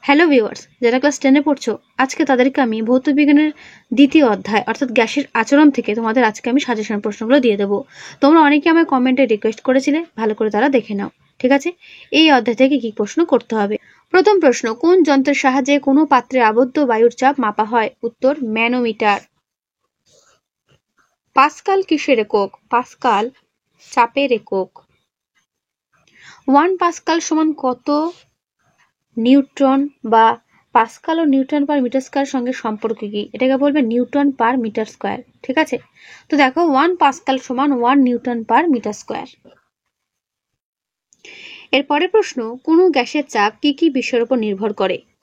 Hello viewers, যারা class 10-এ পড়ছো, আজকে তাদেরকে আমি ভৌত বিজ্ঞানের দ্বিতীয় অধ্যায় অর্থাৎ গ্যাসের আচরণ থেকে তোমাদের আজকে আমি সাজেশন প্রশ্নগুলো দিয়ে দেবো। তোমরা অনেকে আমায় কমেন্টে রিকোয়েস্ট করেছিলে, ভালো করে তারা দেখে নাও। ঠিক আছে, এই অধ্যায় থেকে কি প্রশ্ন করতে হবে। প্রথম প্রশ্ন, কোন যন্ত্রের সাহায্যে কোনো পাত্রে আবদ্ধ বায়ুর চাপ মাপা হয়? উত্তর, ম্যানোমিটার। পাস্কাল কিসের একক? পাস্কাল চাপের একক। 1 পাস্কাল সমান কত নিউটন? বা পাস্কাল ও নিউটন পার মিটার স্কয়ার সঙ্গে সম্পর্ক কি? এটাকে বলবে নিউটন পার মিটার স্কয়ার। ঠিক আছে, তো দেখো 1 পাস্কাল সমান 1 নিউটন পার মিটার স্কয়ার। এরপরে প্রশ্ন, কোনো গ্যাসের চাপ কি কি বিষয়ের উপর নির্ভর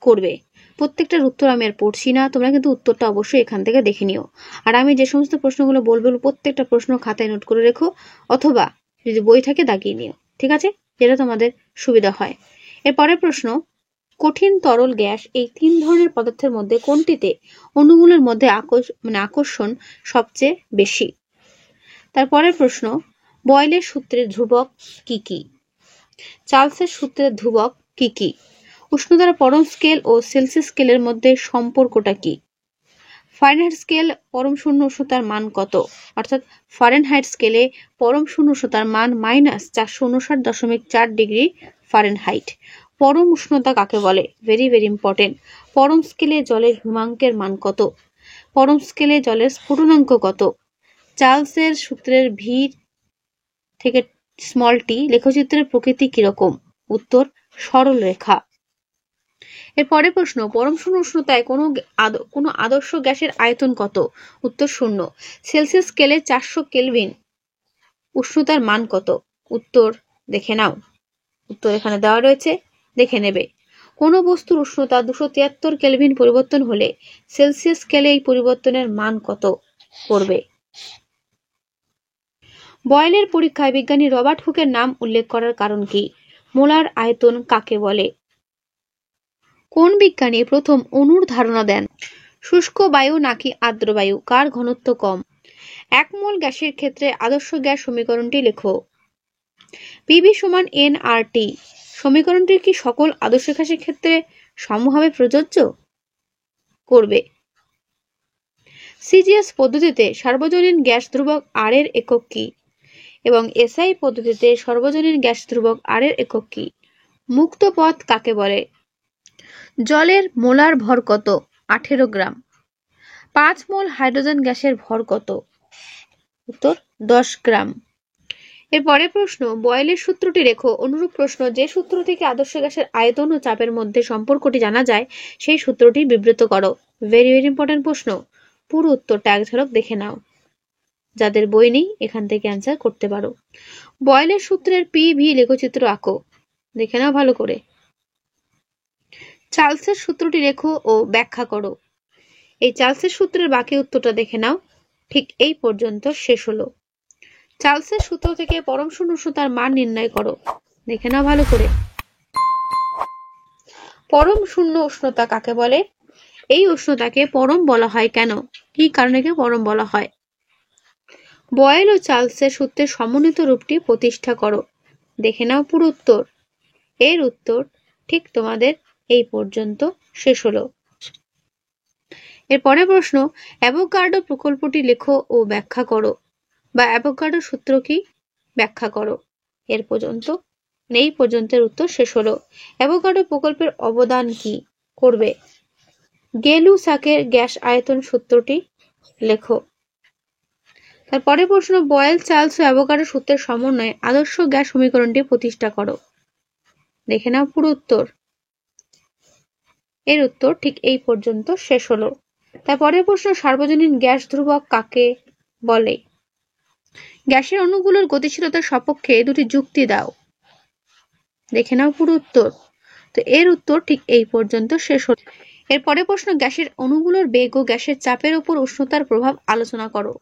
করবে? প্রত্যেকটার উত্তর আমি আর পড়ছি না, তোমরা কিন্তু উত্তরটা অবশ্যই এখান থেকে দেখে নিও। আর আমি যে সমস্ত প্রশ্নগুলো বলবো প্রত্যেকটা প্রশ্ন খাতায় নোট করে রেখো, অথবা যদি বই থাকে দাগিয়ে নিও। ঠিক আছে, যেটা তোমাদের সুবিধা হয়। এরপরের প্রশ্ন, কঠিন তরল গ্যাস এই 3 ধরনের পদার্থের মধ্যে কোনটিতে অণুগুলোর মধ্যে আকর্ষণ সবচেয়ে বেশি? তারপরের প্রশ্ন, বয়েলের সূত্রের ধ্রুবক কি কি? চার্লসের সূত্রের ধ্রুবক কি কি? উষ্ণতার পরম স্কেল ও সেলসিয়াস স্কেলের মধ্যে সম্পর্কটা কি? ফারেনহাইট স্কেল পরম শূন্য উষ্ণতার মান কত? অর্থাৎ ফারেনহাইট স্কেলে পরম শূন্য উষ্ণতার মান -459.4 ডিগ্রি ফারেনহাইট। পরম উষ্ণতা কাকে বলে? Very very important. পরম স্কেলে জলের হিমাঙ্কের মান কত? পরম স্কেলে জলের স্ফুটনাঙ্ক কত? চার্লসের সূত্রের ভি থেকে স্মল টি লেখচিত্রের প্রকৃতি কিরকম? উত্তর, সরল রেখা। এরপরে প্রশ্ন, পরম শূন্য উষ্ণতায় কোনো আদর্শ গ্যাসের আয়তন কত? উত্তর, 0। সেলসিয়াস স্কেলে 400 কেলভিন উষ্ণতার মান কত? উত্তর দেখে নাও, উত্তর এখানে দেওয়া রয়েছে, দেখে নেবে। কোনো বস্তুর উষ্ণতা 273 কেলভিন পরিবর্তন হলে সেলসিয়াস স্কেলে এই পরিবর্তনের মান কত করবে? বয়েলের পরীক্ষায় বিজ্ঞানী রবার্ট হুকের নাম উল্লেখ করার কারণ কি? মোলার আয়তন কাকে বলে? কোন বিজ্ঞানী প্রথম অণুর ধারণা দেন? শুষ্ক বায়ু নাকি আর্দ্র বায়ু? কার ঘনত্ব কম? 1 মোল গ্যাসের ক্ষেত্রে আদর্শ গ্যাস সমীকরণটি লেখো। পিভি সমান এনআরটি সমীকরণটি কি সকল আদর্শ গ্যাসের ক্ষেত্রে সমভাবে প্রযোজ্য করবে? সিজিএস পদ্ধতিতে সার্বজনীন গ্যাস ধ্রুবক আর এর একক কি? এবং এসআই পদ্ধতিতে সর্বজনীন গ্যাস ধ্রুবক আর এর একক কি? মুক্ত পথ কাকে বলে? জলের মোলার ভর কত? 18 গ্রাম। 5 মোল হাইড্রোজেন গ্যাসের ভর কত? উত্তর, 10 গ্রাম। এরপরে প্রশ্ন, বয়েলের সূত্রটি রেখো। অনুরূপ প্রশ্ন, যে সূত্র থেকে আদর্শ গ্যাসের আয়তন ও চাপের মধ্যে সম্পর্কটি জানা যায় সেই সূত্রটি বিবৃত করো। ভেরি ভেরি ইম্পর্টেন্ট প্রশ্ন, পুরো উত্তরটা এক ঝলক দেখে নাও। যাদের বই নেই এখান থেকে অ্যান্সার করতে পারো। বয়েলের সূত্রের পিভি লেখচিত্র আঁকো, দেখে নাও ভালো করে। চার্লসের সূত্রটি লেখো ও ব্যাখ্যা করো। এই চার্লসের সূত্রের বাকি উত্তরটা দেখে নাও। ঠিক এই পর্যন্ত শেষ হলো। চার্লসের সূত্র থেকে পরম শূন্য উষ্ণতার মান নির্ণয় করো, দেখে নাও ভালো করে। পরম শূন্য উষ্ণতা কাকে বলে? এই উষ্ণতাকে পরম বলা হয় কেন? কি কারণে পরম বলা হয়? বয়েল ও চার্লসের সূত্রের সমন্বিত রূপটি প্রতিষ্ঠা করো, দেখে নাও পুরো উত্তর। এর উত্তর ঠিক তোমাদের এই পর্যন্ত শেষ হলো। এরপরে প্রশ্ন, অ্যাভোগাড্রো প্রকল্পটি লেখো ও ব্যাখ্যা করো, বা অ্যাভোগাড্রো সূত্র কি ব্যাখ্যা করো। এই পর্যন্তের উত্তর শেষ হলো। অ্যাভোগাড্রো প্রকল্পের অবদান কি করবে? গেলু-সাকের গ্যাস আয়তন সূত্রটি লেখো। তারপরে প্রশ্ন, বয়েল, চার্লস ও অ্যাভোগাড্রো সূত্রের সমন্বয়ে আদর্শ গ্যাস সমীকরণটি প্রতিষ্ঠা করো, দেখে নাও পুরো উত্তর। এর উত্তর ঠিক এই পর্যন্ত শেষ হলো। তারপরে প্রশ্ন, সার্বজনীন গ্যাস ধ্রুবক কাকে বলে? গ্যাসের অণুগুলোর গতিশীলতার সপক্ষে দুটি যুক্তি দাও, দেখে নাও পুরো উত্তর। তো এর উত্তর ঠিক এই পর্যন্ত শেষ হলো। এরপরে প্রশ্ন, গ্যাসের অণুগুলোর বেগ ও গ্যাসের চাপের উপর উষ্ণতার প্রভাব আলোচনা করো।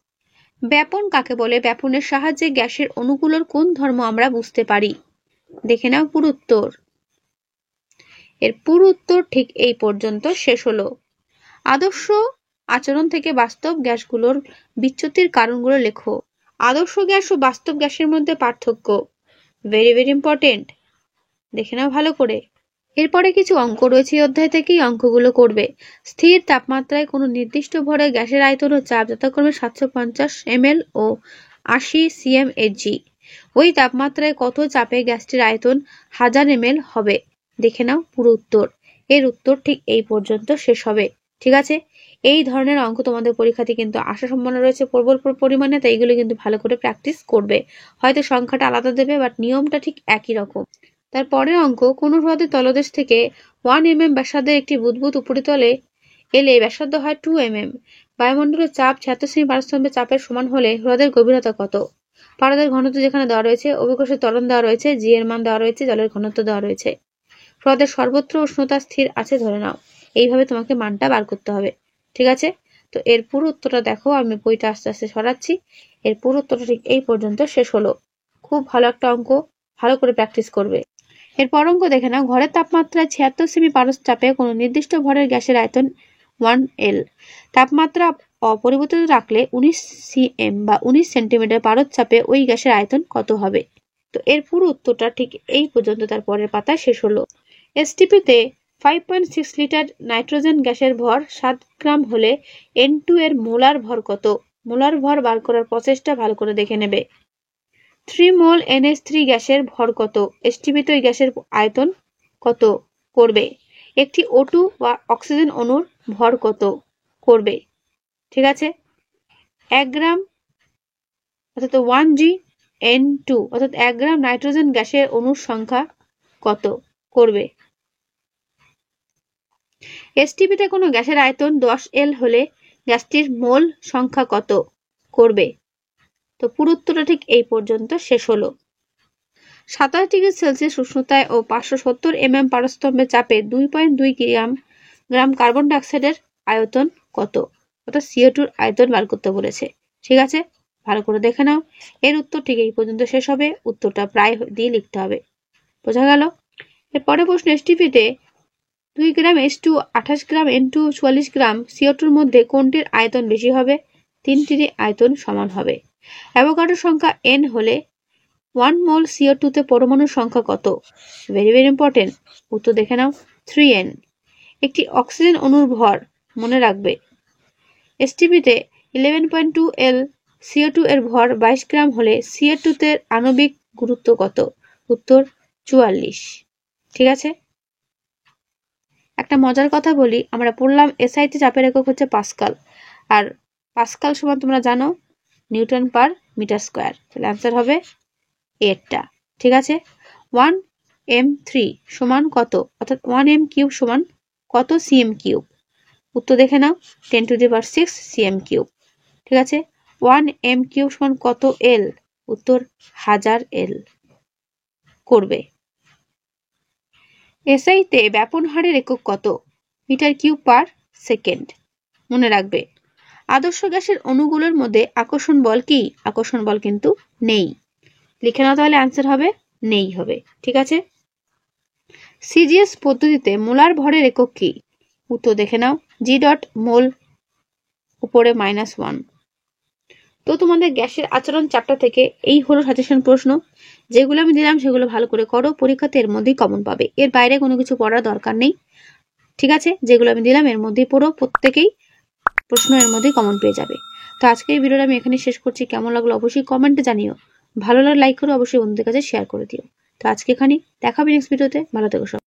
ব্যাপন কাকে বলে? ব্যাপনের সাহায্যে গ্যাসের অণুগুলোর কোন ধর্ম আমরা বুঝতে পারি, দেখে নাও পুরো উত্তর। এর পুরো উত্তর ঠিক এই পর্যন্ত শেষ হলো। আদর্শ আচরণ থেকে বাস্তব গ্যাসগুলোর বিচ্যুতির কারণগুলো লেখো। আদর্শ গ্যাস ও বাস্তব গ্যাসের মধ্যে পার্থক্য, ভেরি ভেরি ইম্পর্টেন্ট, দেখে নাও ভালো করে। এরপরে কিছু অঙ্ক রয়েছে, এই অধ্যায় থেকেই অঙ্কগুলো করবে। স্থির তাপমাত্রায় কোনো নির্দিষ্ট ভরে গ্যাসের আয়তন ও চাপ যথাক্রমে 750 ml ও 80 cm/Hg। ওই তাপমাত্রায় কত চাপে গ্যাসটির আয়তন 1000 ml হবে? দেখে নাও পুরো উত্তর। এর উত্তর ঠিক এই পর্যন্ত শেষ হবে। ঠিক আছে, এই ধরনের অঙ্ক তোমাদের পরীক্ষাতে কিন্তু আসার সম্ভাবনা রয়েছে প্রবল পরিমাণে, তাই এগুলো কিন্তু ভালো করে প্র্যাকটিস করবে। হয়তো সংখ্যাটা আলাদা দেবে, বাট নিয়মটা ঠিক একই রকম। তারপরের অঙ্ক, কোনো হ্রদের তলদেশ থেকে 1 mm ব্যাসার্ধের একটি বুদবুদ উপরিতলে এলে ব্যাসার্ধ হয় 2 mm। বায়ুমণ্ডলের চাপ 76 সেমি পারস্তম্ভের চাপের সমান হলে হ্রদের গভীরতা কত? পারদের ঘনত্ব যেখানে দেওয়া রয়েছে, অভিকর্ষের ত্বরণ দেওয়া রয়েছে, জি এর মান দেওয়া রয়েছে, জলের ঘনত্ব দেওয়া রয়েছে। হ্রদের সর্বত্র উষ্ণতা স্থির আছে ধরে নাও। এইভাবে তোমাকে মানটা বার করতে হবে। ঠিক আছে, তো এর পুরো উত্তরটা দেখো, আমি বইটা আস্তে আস্তে সরাচ্ছি। এর পুরো উত্তরটা ঠিক এই পর্যন্ত শেষ হলো। খুব ভালো একটা অঙ্ক, ভালো করে প্র্যাকটিস করবে। এরপর অঙ্ক দেখে নাও, ঘরের তাপমাত্রায় 76 সেমি পারদ চাপে কোনো নির্দিষ্ট ভরের গ্যাসের আয়তন 1 L। তাপমাত্রা অপরিবর্তিত রাখলে 19 cm বা 19 সেন্টিমিটার পারদ চাপে ওই গ্যাসের আয়তন কত হবে? তো এর পুরো উত্তরটা ঠিক এই পর্যন্ত, তার পরের পাতায় শেষ হলো। এসটিপিতে 5.6 লিটার নাইট্রোজেন গ্যাসের ভর 7 গ্রাম হলে N2 এর মোলার ভর কত? মোলার ভর বার করার প্রসেসটা ভালো করে দেখে নেবে। 3 মোল NH3 গ্যাসের ভর কত? এসটিপিতে ওই গ্যাসের আয়তন কত করবে? একটি O2 বা অক্সিজেন অণুর ভর কত করবে? ঠিক আছে, 1 গ্রাম অর্থাৎ 1G_N2 অর্থাৎ 1 গ্রাম নাইট্রোজেন গ্যাসের অণুর সংখ্যা কত করবে? এসটিপিতে কোনো গ্যাসের আয়তন 10 L হলে গ্যাসটির মোল সংখ্যা কত করবে? তো পুরো উত্তরটা ঠিক এই পর্যন্ত শেষ হলো। 27 ডিগ্রি সেলসিয়াস উষ্ণতায় ও 570 mm পারস্তম্ভে চাপে 2.2 গ্রাম কার্বন ডাইঅক্সাইডের আয়তন কত? অর্থাৎ CO2 আয়তন বার করতে বলেছে। ঠিক আছে, ভালো করে দেখে নাও। এর উত্তর ঠিক এই পর্যন্ত শেষ হবে। উত্তরটা প্রায় দিয়ে লিখতে হবে। বোঝা গেল? এরপরে প্রশ্ন, এসটিপিতে 2 গ্রাম H2, 28 গ্রাম N2, 44 গ্রাম CO2 মধ্যে কোনটির আয়তন বেশি হবে? তিনটিরই আয়তন সমান হবে। অ্যাভোগাড্রো সংখ্যা n হলে 1 মোল CO2 তে পরমাণুর সংখ্যা কত? Very very important. উত্তর দেখে নাও, 3n। একটি অক্সিজেন অণুর ভর মনে রাখবে। এসটিপিতে 11.2 L CO2 এর ভর 22 গ্রাম হলে CO2 তে আণবিক গুরুত্ব কত? উত্তর 44। ঠিক আছে, একটা মজার কথা বলি, আমরা পড়লাম এসআইতে চাপের একক হচ্ছে পাস্কাল, আর পাস্কাল সমান তোমরা জানো নিউটন পার মিটার স্কোয়ার। তাহলে অ্যান্সার হবে এরটা। ঠিক আছে, 1m3 সমান কত? অর্থাৎ 1m³ সমান কত cm³? উত্তর দেখে নাও, 10⁶ cm³। ঠিক আছে, 1m³ সমান কত L? উত্তর 1000 L করবে। এসআইতে ব্যাপন হারের একক কত? m³/s। মনে রাখবে। আদর্শ গ্যাসের অণুগুলোর মধ্যে আকর্ষণ বল কি? আকর্ষণ বল কিন্তু নেই। লিখে নাও, তাহলে অ্যান্সার হবে নেই হবে। ঠিক আছে, সিজিএস পদ্ধতিতে মোলার ভরের একক কি? উত্তর দেখে নাও, G.mol উপরে -1। তো তোমাদের গ্যাসের আচরণ চ্যাপ্টার থেকে এই হলো সাজেশন প্রশ্ন। যেগুলো আমি দিলাম সেগুলো ভালো করে করো, পরীক্ষাতে এর মধ্যেই কমন পাবে। এর বাইরে কোনো কিছু পড়ার দরকার নেই। ঠিক আছে, যেগুলো আমি দিলাম এর মধ্যেই পড়ো, প্রত্যেকেই প্রশ্ন এর মধ্যেই কমন পেয়ে যাবে। তো আজকের এই ভিডিওটা আমি এখানে শেষ করছি। কেমন লাগলো অবশ্যই কমেন্টে জানিও। ভালো লাগলে লাইক করো, অবশ্যই বন্ধুদের কাছে শেয়ার করে দিও। তো আজকে এখানে দেখা হবে নেক্সট ভিডিওতে। ভালো থেকো সব।